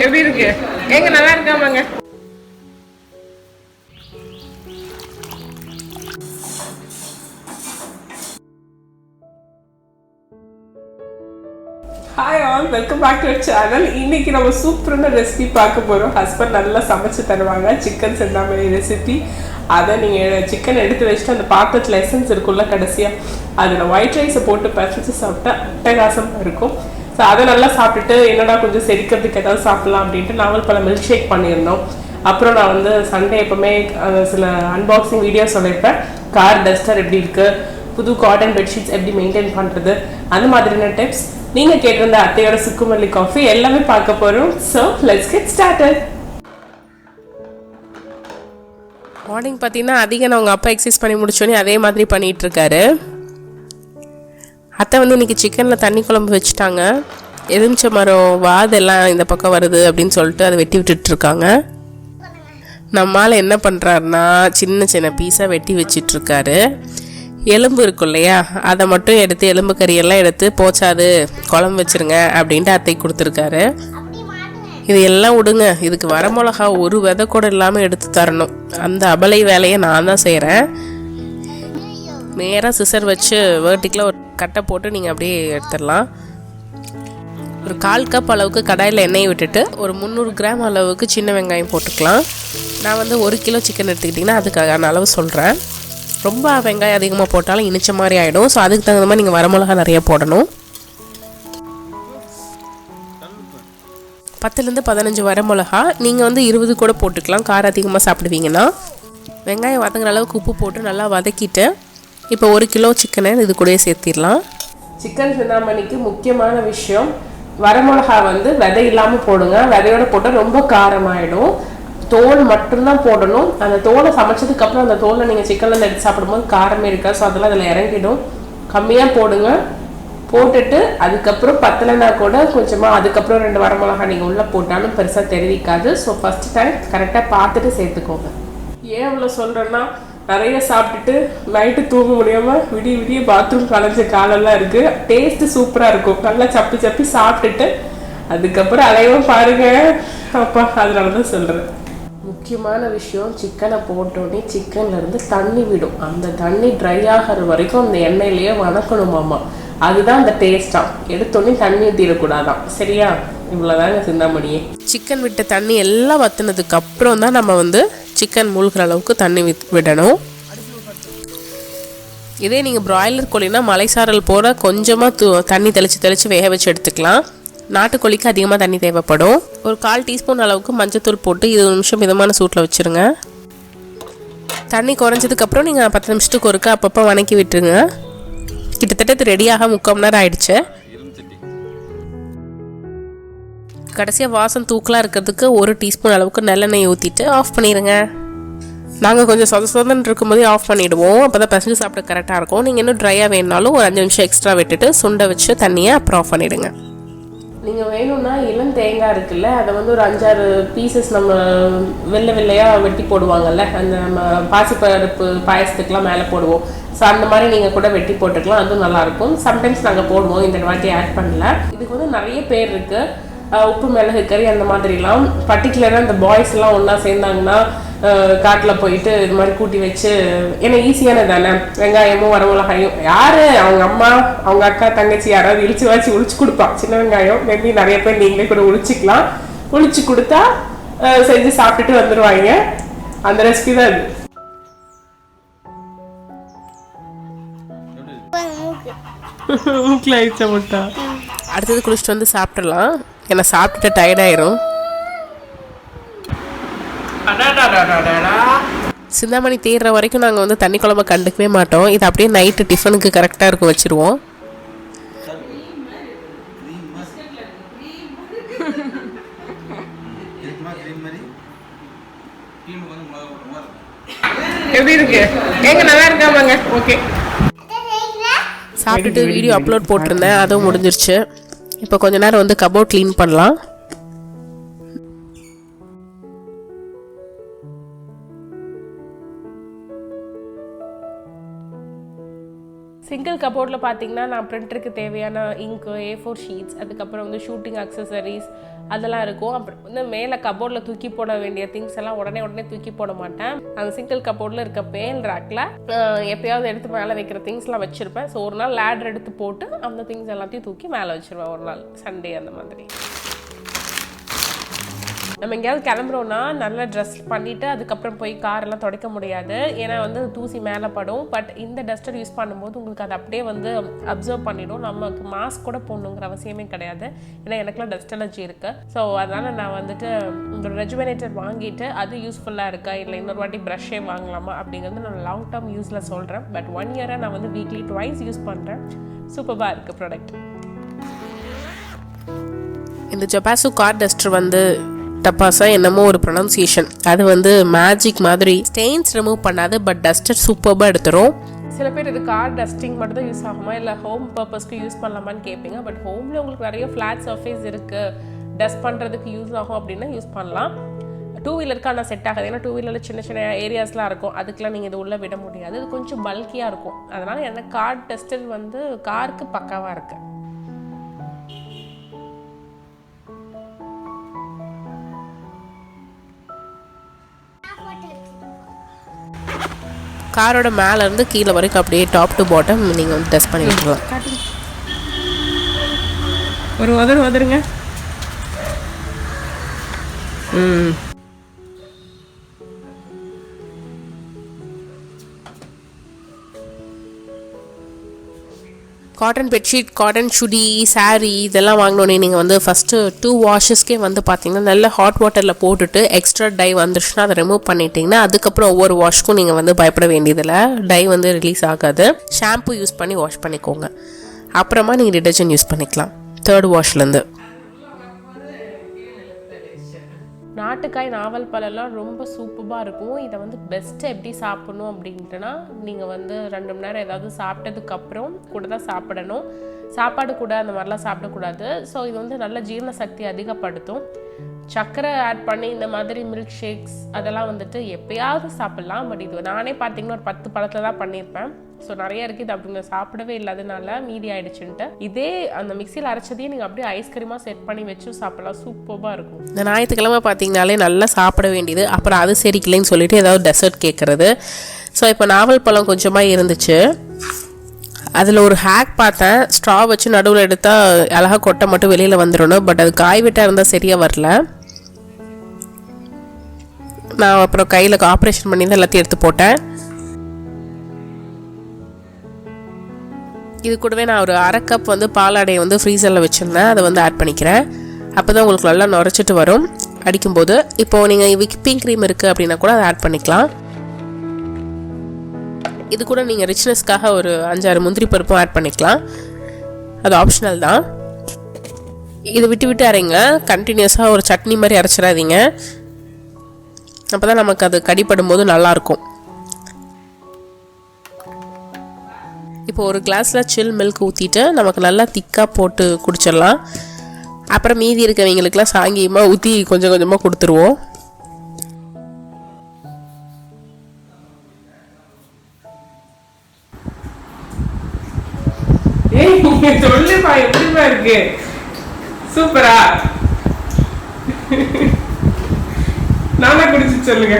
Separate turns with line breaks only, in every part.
எப்படி இருக்கு? எங்க நல்லா இருக்காமாங்க? Hi all, welcome back to channel. இன்னைக்கு நம்ம சூப்பரான ரெசிபி பார்க்க போகிறோம். ஹஸ்பண்ட் நல்லா சமைச்சு தருவாங்க சிக்கன் செந்தாமணி ரெசிபி. அதை நீங்கள் சிக்கன் எடுத்து வச்சுட்டு அந்த பாத்திரத்தில் எசன்ஸ் இருக்குல்ல கடைசியாக அதில் ஒயிட் ரைஸை போட்டு பறிச்சு சாப்பிட்டா அட்டகாசமாக இருக்கும். ஸோ அதை நல்லா சாப்பிட்டுட்டு என்னடா கொஞ்சம் செரிக்கிறதுக்கு ஏதாவது சாப்பிட்லாம் அப்படின்ட்டு நாவல் பழம் மில்க் ஷேக் பண்ணியிருந்தோம். அப்புறம் நான் வந்து சண்டே எப்போவுமே சில அன்பாக்சிங் வீடியோ சொல்லியிருப்பேன். கார் டஸ்டர் எப்படி இருக்குது, புது காட்டன் பெட்ஷீட்ஸ் எப்படி மெயின்டைன் பண்ணுறது, அந்த மாதிரியான டிப்ஸ். நீங்கள் கேட்டிருந்த அத்தையோட சுக்கு மல்லி காஃபி எல்லாமே பார்க்க போகிறோம். So let's get started. Morning பார்த்தீங்கன்னா அதிகம் நான் உங்கள் அப்பா எக்ஸசைஸ் பண்ணி முடிச்சோன்னே அதே மாதிரி பண்ணிகிட்ருக்காரு. அத்தை வந்து இன்றைக்கி சிக்கனில் தண்ணி குழம்பு வச்சுட்டாங்க. எலுமிச்சை மரம் வாதெல்லாம் இந்த பக்கம் வருது அப்படின்னு சொல்லிட்டு அதை வெட்டி விட்டுட்ருக்காங்க. நம்மால் என்ன பண்ணுறாருனா சின்ன சின்ன பீஸாக வெட்டி வச்சிட்ருக்காரு. எலும்பு இருக்கும் இல்லையா, அதை மட்டும் எடுத்து எலும்பு கறியெல்லாம் எடுத்து போச்சாது குழம்பு வச்சுருங்க அப்படின்ட்டு அத்தை கொடுத்துருக்காரு. இது எல்லாம் விடுங்க, இதுக்கு வர மிளகா ஒரு விதை கூட இல்லாமல் எடுத்து தரணும். அந்த அபலை வேலையை நான் தான் செய்கிறேன். நேராக சிசர் வச்சு வேர்ட்டிக்கில் ஒரு கட்டை போட்டு நீங்கள் அப்படியே எடுத்துடலாம். ஒரு 1/4 கப் அளவுக்கு கடாயில் எண்ணெயை விட்டுட்டு ஒரு 300 கிராம் அளவுக்கு சின்ன வெங்காயம் போட்டுக்கலாம். நான் வந்து 1 கிலோ சிக்கன் எடுத்துக்கிட்டிங்கன்னா அதுக்கான அளவு சொல்கிறேன். ரொம்ப வெங்காயம் அதிகமாக போட்டாலும் இனிச்ச மாதிரி ஆகிடும். ஸோ அதுக்கு தகுந்த மாதிரி நீங்கள் வரமிளகா நிறைய போடணும். 10லேருந்து 15 வரமிளகா, நீங்கள் வந்து 20 கூட போட்டுக்கலாம் காரம் அதிகமாக சாப்பிடுவீங்கன்னா. வெங்காயம் வதங்குற அளவுக்கு உப்பு போட்டு நல்லா வதக்கிட்டு இப்போ 1 கிலோ சிக்கனை இது கூடயே சேர்த்திடலாம். சிக்கன் சிந்தாமணிக்கு முக்கியமான விஷயம், வரமிளகா வந்து விதை இல்லாமல் போடுங்க. விதையோடு போட்டால் ரொம்ப காரமாயிடும். தோல் மட்டும்தான் போடணும். அந்த தோலை சமைச்சதுக்கப்புறம் அந்த தோலை நீங்கள் சிக்கனில் எடுத்து சாப்பிடும்போது காரமே இருக்காது. ஸோ அதெல்லாம் அதில் இறங்கிடும். கம்மியாக போடுங்க. போட்டுட்டு அதுக்கப்புறம் பத்தலைன்னா கூட கொஞ்சமாக அதுக்கப்புறம் 2 வரமிளகா நீங்கள் உள்ளே போட்டாலும் பெருசாக தெரிவிக்காது. ஸோ ஃபஸ்ட் டைம் கரெக்டாக பார்த்துட்டு சேர்த்துக்கோங்க. ஏன் இவ்வளோ சொல்கிறேன்னா, நிறைய சாப்பிட்டுட்டு நைட்டு தூங்க முடியாமல் விடிய பாத்ரூம் கலைஞ்ச காலெல்லாம் இருக்குது. டேஸ்ட்டு சூப்பராக இருக்கும். நல்லா சப்பி சப்பி சாப்பிட்டுட்டு அதுக்கப்புறம் அலையவும் பாருங்கள் அப்பா. அதனால தான் சொல்கிறேன். முக்கியமான விஷயம், சிக்கனை போட்டோடனே சிக்கன்லேருந்து தண்ணி விடும். அந்த தண்ணி ட்ரை ஆகிற வரைக்கும் அந்த எண்ணெயிலேயே வதக்கணுமாம்மா. அதுதான் அந்த டேஸ்ட்டாக. எடுத்தோடனே தண்ணி ஊற்றிடக்கூடாதான். சரியா? இவ்வளோதாங்க சிந்தாமணியே. சிக்கன் விட்ட தண்ணி எல்லாம் வற்றினதுக்கு அப்புறம் தான் நம்ம வந்து சிக்கன் மூழ்கிற அளவுக்கு தண்ணி விடணும். இதே நீங்கள் பிராய்லர் கோழினா மலைசாரல் போட கொஞ்சமாக தண்ணி தெளித்து வேக வச்சு எடுத்துக்கலாம். நாட்டுக்கோழிக்கு அதிகமாக தண்ணி தேவைப்படும். ஒரு 1/4 டீஸ்பூன் அளவுக்கு மஞ்சத்தூள் போட்டு 20 நிமிஷம் மிதமான சூட்டில் வச்சுருங்க. தண்ணி குறைஞ்சதுக்கப்புறம் நீங்கள் 10 நிமிஷத்துக்கு ஒருக்கா அப்பப்போ வணக்கி விட்டுருங்க. கிட்டத்தட்ட இது ரெடியாக 3/4 மணி நேரம் ஆயிடுச்சு. கடைசியாக வாசம் தூக்கலாக இருக்கிறதுக்கு 1 டீஸ்பூன் அளவுக்கு நல்லெண்ணெய் ஊற்றிட்டு ஆஃப் பண்ணிடுங்க. நாங்கள் கொஞ்சம் சொதன்னு இருக்கும்போதே ஆஃப் பண்ணிவிடுவோம். அப்போ தான் பசங்க சாப்பிட கரெக்டாக இருக்கும். நீங்கள் இன்னும் ட்ரையாக வேணுனாலும் ஒரு 5 நிமிஷம் எக்ஸ்ட்ரா விட்டுட்டு சுண்டை வச்சு தண்ணியை அப்புறம் ஆஃப் பண்ணிவிடுங்க. நீங்கள் வேணும்னா இளம் தேங்காய் இருக்குல்ல, அதை வந்து ஒரு 5-6 பீசஸ் நம்ம வெள்ளையாக வெட்டி போடுவாங்கல்ல, அந்த நம்ம பாசிப்பருப்பு பாயசத்துக்கெலாம் மேலே போடுவோம். ஸோ அந்த மாதிரி நீங்கள் கூட வெட்டி போட்டுக்கலாம். அதுவும் நல்லாயிருக்கும். சம்டைம்ஸ் நாங்கள் போடுவோம், இந்த வாட்டி ஆட் பண்ணல. இதுக்கு வந்து நிறைய பேர் இருக்குது. உப்பு மிளகு கறி அந்த மாதிரிலாம். பர்டிகுலராக இந்த பாய்ஸ்லாம் ஒன்றா சேர்ந்தாங்கன்னா காட்டில் போயிட்டு இது மாதிரி கூட்டி வச்சு, ஏன்னா ஈஸியானது தானே. வெங்காயமும் வரமிளகாயும் யார் அவங்க அம்மா அவங்க அக்கா தங்கச்சி யாராவது உளிச்சு கொடுப்பா. சின்ன வெங்காயம் மேபி நிறைய பேர் நீங்களே கூட உளிச்சிக்கலாம். உளிச்சு கொடுத்தா செஞ்சு சாப்பிட்டுட்டு வந்துடுவாங்க. அந்த ரெசிபி தான் இது. மூக்கில் ஆயிடுச்சா முட்டா. அடுத்தது குளிச்சுட்டு வந்து சாப்பிட்றலாம். ஏன்னா சாப்பிட்டுட்டு டயர்டாயிரும். சிந்தாமணி தீர்ற வரைக்கும் நாங்கள் வந்து தண்ணி குழம்பு கண்டுக்கவே மாட்டோம். இது அப்படியே நைட்டு டிஃபனுக்கு கரெக்டாக இருக்கும் வச்சுருவோம். எப்படி இருக்கு? எங்க நல்லா இருக்காமாங்க. ஓகே. சாப்பிட்டுட்டு வீடியோ அப்லோட் போட்டிருந்தேன், அதுவும் முடிஞ்சிருச்சு. இப்போ கொஞ்ச நேரம் வந்து கபோர்ட் க்ளீன் பண்ணலாம். சிங்கிள் கபோர்டில் பார்த்தீங்கன்னா நான் பிரிண்டருக்கு தேவையான இங்கு, A4 ஷீட்ஸ், அதுக்கப்புறம் வந்து ஷூட்டிங் அக்சசரிஸ் அதெல்லாம் இருக்கும். அப்புறம் வந்து மேலே கபோர்டில் தூக்கி போட வேண்டிய திங்ஸ் எல்லாம் உடனே தூக்கி போட மாட்டேன். அந்த சிங்கிள் கபோர்டில் இருக்க பேல் ரேக்கில் எப்பயாவது எடுத்து மேலே வைக்கிற திங்ஸ்லாம் வச்சுருப்பேன். ஸோ ஒரு நாள் லேடர் எடுத்து போட்டு அந்த திங்ஸ் எல்லாத்தையும் தூக்கி மேலே வச்சுருவேன். ஒரு நாள் சண்டே அந்த மாதிரி. நம்ம எங்கேயாவது கிளம்புறோன்னா நல்லா ட்ரெஸ் பண்ணிவிட்டு அதுக்கப்புறம் போய் காரெல்லாம் துடைக்க முடியாது. ஏன்னா வந்து தூசி மேலே படும். பட் இந்த டஸ்டர் யூஸ் பண்ணும்போது உங்களுக்கு அது அப்படியே வந்து அப்சர்வ் பண்ணிவிடும். நமக்கு மாஸ்க் கூட போடணுங்கிற அவசியமே கிடையாது. ஏன்னா எனக்குலாம் டஸ்ட் அலர்ஜி இருக்குது. ஸோ அதனால் நான் வந்துட்டு உங்களோட ரெஜுவனேட்டர் வாங்கிட்டு அது யூஸ்ஃபுல்லாக இருக்கா இல்லை இன்னொரு வாட்டி ப்ரஷ்ஷே வாங்கலாமா அப்படிங்கிறது நான் லாங் டேர்ம் யூஸில் சொல்கிறேன். பட் 1 இயராக நான் வந்து வீக்லி 2 யூஸ் பண்ணுறேன். சூப்பராக இருக்குது ப்ராடக்ட். இந்த ஜொபாசு கார் டஸ்டர் வந்து டப்பாஸா என்னமோ ஒரு ப்ரொனன்சியேஷன், அது வந்து மேஜிக் மாதிரி ஸ்டெயின்ஸ் ரிமூவ் பண்ணாது. பட் டஸ்டர் சூப்பராக எடுத்துரும். சில பேர் இது கார் டஸ்டிங் மட்டும் தான் யூஸ் ஆகுமா இல்லை ஹோம் பர்பஸ்க்கு யூஸ் பண்ணலாமான்னு கேட்பீங்க. பட் ஹோமில் உங்களுக்கு நிறைய ஃப்ளாட் சர்ஃபேஸ் இருக்குது, டஸ்ட் பண்ணுறதுக்கு யூஸ் ஆகும் அப்படின்னா யூஸ் பண்ணலாம். 2 வீலருக்கான செட் ஆகாது. ஏன்னா 2 வீலரில் சின்ன சின்ன ஏரியாஸ்லாம் இருக்கும், அதுக்கெலாம் நீங்கள் இது உள்ளே விட முடியாது. இது கொஞ்சம் பல்கியாக இருக்கும். அதனால் எனக்கு கார் டஸ்டர் வந்து காருக்கு பக்காவாக இருக்குது. காரோட மேலேருந்து கீழே வரைக்கும் அப்படியே டாப் டு பாட்டம் நீங்கள் வந்து டெஸ்ட் பண்ணி விட்டுருலாம். ஒரு வந்துருங்க. காட்டன் பெட்ஷீட், காட்டன் சுடி, சாரீ இதெல்லாம் வாங்கினோன்னே நீங்கள் வந்து ஃபஸ்ட்டு 2 வாஷஸ்க்கே வந்து பார்த்தீங்கன்னா நல்ல ஹாட் வாட்டரில் போட்டுட்டு எக்ஸ்ட்ரா டை வந்துருச்சுன்னா அதை ரிமூவ் பண்ணிட்டீங்கன்னா அதுக்கப்புறம் ஒவ்வொரு வாஷ்க்கும் நீங்கள் வந்து பயப்பட வேண்டியதில்லை. டை வந்து ரிலீஸ் ஆகாது. ஷாம்பு யூஸ் பண்ணி வாஷ் பண்ணிக்கோங்க. அப்புறமா நீங்கள் டிடர்ஜென்ட் யூஸ் பண்ணிக்கலாம் 3rd வாஷ்லேருந்து. நாட்டுக்காய், நாவல் பழம்லாம் ரொம்ப சூப்பராக இருக்கும். இதை வந்து பெஸ்ட்டு எப்படி சாப்பிட்ணும் அப்படின்ட்டுனா நீங்கள் வந்து 2 மணி நேரம் ஏதாவது சாப்பிட்டதுக்கப்புறம் கூட தான் சாப்பிடணும். சாப்பாடு கூட அந்த மாதிரிலாம் சாப்பிடக்கூடாது. ஸோ இது வந்து நல்ல ஜீரண சக்தி அதிகப்படுத்தும். சர்க்கரை ஆட் பண்ணி இந்த மாதிரி மில்க் ஷேக்ஸ் அதெல்லாம் வந்துட்டு எப்பயாவது சாப்பிட்லாம். பட் இது நானே பார்த்தீங்கன்னா ஒரு 10 பழத்தில் தான் பண்ணியிருப்பேன். ஸோ நிறைய இருக்குது. இது அப்படிங்க சாப்பிடவே இல்லாதனால மீதி ஆகிடுச்சுன்ட்டு இதே அந்த மிக்சியில் அரைச்சதையும் நீங்கள் அப்படியே ஐஸ்கிரீமாக செட் பண்ணி வச்சு சாப்பிடலாம். சூப்பராக இருக்கும். இந்த ஞாயிற்றுக்கிழமை பார்த்தீங்கனாலே நல்லா சாப்பிட வேண்டியது. அப்புறம் அது சரிக்கலைன்னு சொல்லிட்டு ஏதாவது டெசர்ட் கேட்குறது. ஸோ இப்போ நாவல் பழம் கொஞ்சமாக இருந்துச்சு. அதில் ஒரு ஹேக் பார்த்தேன். ஸ்ட்ரா வச்சு நடுவில் எடுத்தால் அழகாக கொட்டை மட்டும் வெளியில் வந்துடணும். பட் அது காய் விட்டால் இருந்தால் சரியாக வரல. நான் அப்புறம் கையில் ஆப்ரேஷன் பண்ணி தான் எல்லாத்தையும் எடுத்து போட்டேன். இது கூடவே நான் ஒரு 1/2 கப் வந்து பாலாடையை வந்து ஃப்ரீசரில் வச்சுருந்தேன். அதை வந்து ஆட் பண்ணிக்கிறேன். அப்போ தான் உங்களுக்கு நல்லா நுரைச்சிட்டு வரும் அடிக்கும்போது. இப்போது நீங்கள் விப்பிங் க்ரீம் இருக்குது அப்படின்னா கூட அதை ஆட் பண்ணிக்கலாம். இது கூட நீங்கள் ரிச்னஸ்க்காக ஒரு 5-6 முந்திரி பருப்பும் ஆட் பண்ணிக்கலாம். அது ஆப்ஷனல் தான். இதை விட்டு அரைங்க. கண்டினியூஸாக ஒரு சட்னி மாதிரி அரைச்சிடாதீங்க. அப்போ தான் நமக்கு அது கடிப்படும் போது நல்லாயிருக்கும். இப்போ ஒரு கிளாஸில் சில் மில்க் ஊற்றிட்டு நமக்கு நல்லா திக்காக போட்டு குடிச்சிடலாம். அப்புறம் மீதி இருக்கவங்களுக்குலாம் சாங்கியமாக ஊற்றி கொஞ்சம் கொஞ்சமாக கொடுத்துருவோம். சொல்லுப்பா, எப்படிப்பா இருக்கு? சூப்பரா. நானா குடிச்சு சொல்லுங்க.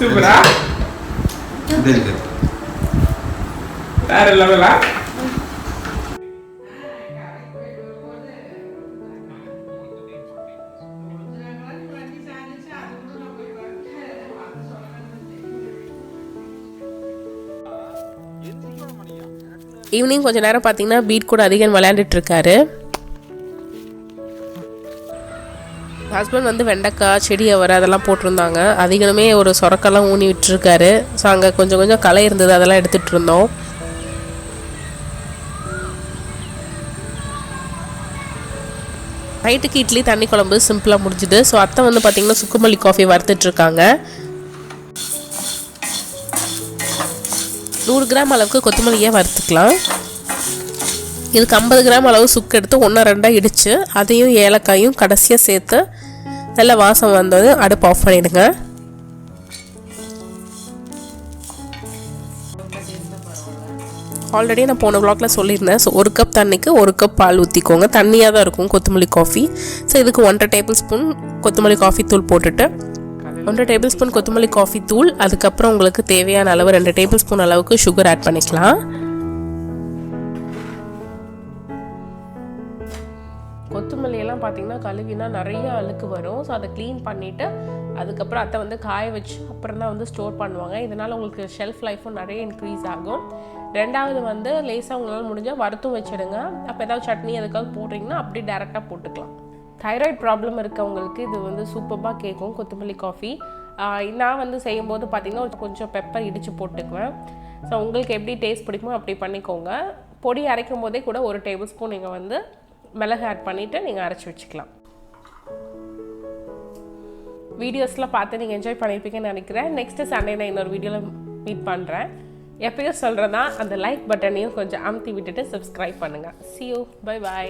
சூப்பரா. வேற லெவலா. ஈவினிங் கொஞ்சம் நேரம் பார்த்தீங்கன்னா பீட் கூட அதிகம் விளையாண்டுட்டு இருக்காரு. ஹஸ்பண்ட் வந்து வெண்டைக்காய், செடி அவரை அதெல்லாம் போட்டிருந்தாங்க. அதிகமே ஒரு சொரக்கெல்லாம் ஊனி விட்டுருக்காரு. ஸோ அங்கே கொஞ்சம் கொஞ்சம் களை இருந்தது, அதெல்லாம் எடுத்துகிட்டு இருந்தோம். நைட்டுக்கு இட்லி, தண்ணி குழம்பு சிம்பிளாக முடிஞ்சுது. ஸோ அத்தை வந்து பார்த்திங்கன்னா சுக்குமல்லி காஃபி வறுத்துட்ருக்காங்க. 100 கிராம் அளவுக்கு கொத்தமல்லியை வறுத்துக்கலாம். இதுக்கு 50 கிராம் அளவு சுக்கு எடுத்து 1-2 இடித்து அதையும் ஏலக்காயும் கடைசியாக சேர்த்து நல்ல வாசம் வந்தது அடுப்பு ஆஃப் பண்ணிவிடுங்க. ஆல்ரெடி நான் போன வ்ளாகில் சொல்லியிருந்தேன். ஸோ 1 கப் தண்ணிக்கு 1 கப் பால் ஊற்றிக்கோங்க. தண்ணியாக தான் இருக்கும் கொத்தமல்லி காஃபி. ஸோ இதுக்கு 1.5 டேபிள் ஸ்பூன் கொத்தமல்லி காஃபி தூள் போட்டுட்டு 1 டேபிள் ஸ்பூன் கொத்தமல்லி காஃபி தூள், அதுக்கப்புறம் உங்களுக்கு தேவையான அளவு 2 டேபிள் ஸ்பூன் அளவுக்கு சுகர் ஆட் பண்ணிக்கலாம். கொத்தமல்லியெல்லாம் பார்த்திங்கன்னா கழுவினா நிறைய அழுக்கு வரும். ஸோ அதை க்ளீன் பண்ணிவிட்டு அதுக்கப்புறம் அதை வந்து காய வச்சு அப்புறம் தான் வந்து ஸ்டோர் பண்ணுவாங்க. இதனால் உங்களுக்கு ஷெல்ஃப் லைஃப்பும் நிறைய இன்க்ரீஸ் ஆகும். ரெண்டாவது வந்து லேசாக உங்களால் முடிஞ்சால் வறுத்தும் வச்சுடுங்க. அப்போ ஏதாவது சட்னி அதுக்காக போடுறீங்கன்னா அப்படி டேரெக்டாக போட்டுக்கலாம். தைராய்டு ப்ராப்ளம் இருக்கவங்களுக்கு இது வந்து சூப்பராக கேட்கும் கொத்தமல்லி காஃபி. நான் வந்து செய்யும்போது பார்த்திங்கன்னா கொஞ்சம் பெப்பர் இடித்து போட்டுக்குவேன். ஸோ உங்களுக்கு எப்படி டேஸ்ட் பிடிக்குமோ அப்படி பண்ணிக்கோங்க. பொடி அரைக்கும் போதே கூட 1 டேபிள் ஸ்பூன் நீங்கள் வந்து மிளகு ஆட் பண்ணிவிட்டு நீங்கள் அரைச்சி வச்சுக்கலாம். வீடியோஸ்லாம் பார்த்து நீங்கள் என்ஜாய் பண்ணியிருப்பீங்கன்னு நினைக்கிறேன். நெக்ஸ்ட்டு சண்டே நான் இன்னொரு வீடியோவில் மீட் பண்ணுறேன். எப்பயும் சொல்கிறேன்னா அந்த லைக் பட்டனையும் கொஞ்சம் அமுத்தி விட்டுட்டு சப்ஸ்கிரைப் பண்ணுங்கள். See you. Bye bye.